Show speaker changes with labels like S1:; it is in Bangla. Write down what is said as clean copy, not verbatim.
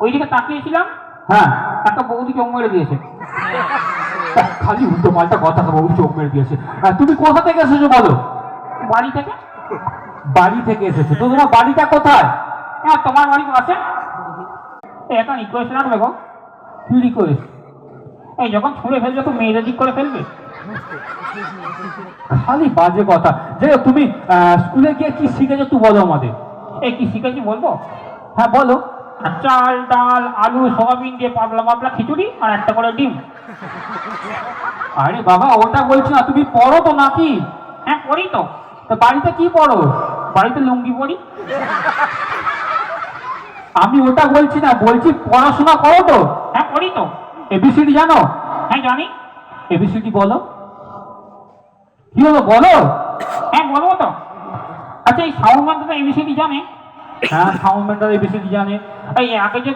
S1: ওইদিকে তাকিয়েছিলাম,
S2: হ্যাঁ,
S1: একটা বৌদি চোখ মেরে দিয়েছে।
S2: খালি উল্টো পাল্টা কথা, বউ চোখ মেরে দিয়েছে। তুমি কোথা থেকে এসেছো বলো?
S1: বাড়ি থেকে।
S2: বাড়ি থেকে এসেছো তো? তোমার বাড়িটা কোথায়?
S1: হ্যাঁ, তোমার বাড়ি পাশে। একটা রিকোয়েস্ট রাখবে গো।
S2: কি রিকোয়েস্ট?
S1: এই যখন ছুঁড়ে ফেলবে তো মেয়েদের দিক করে ফেলবে।
S2: খালি বাজে কথা। যাই হোক, তুমি স্কুলে গিয়ে কি শিখেছো তুই বলো আমাদের।
S1: এই কি শিখেছি বলবো?
S2: হ্যাঁ বলো।
S1: চাল ডাল আলু সোয়াবিন দিয়ে পাতলা পাতলা খিচুড়ি আর একটা করে ডিম।
S2: আরে বাবা, ওটা বলছি না, তুমি পড়ো তো নাকি?
S1: হ্যাঁ পড়ি তো।
S2: তা বাড়িতে কি পড়ো?
S1: বাড়িতে লুঙ্গি পড়ি।
S2: আমি ওটা বলছি না, বলছি পড়াশোনা করো তো?
S1: হ্যাঁ পড়ি তো।
S2: এবিসিডি জানো?
S1: হ্যাঁ জানি।
S2: এবিসিডি বলো। কি হলো বলো?
S1: হ্যাঁ বলবো তো। আচ্ছা, এই সাউন্ড ম্যান তো এবিসিডি জানে?
S2: হ্যাঁ, সাউন্ড ম্যানটা এবিসিডি জানে।
S1: এই আগে যে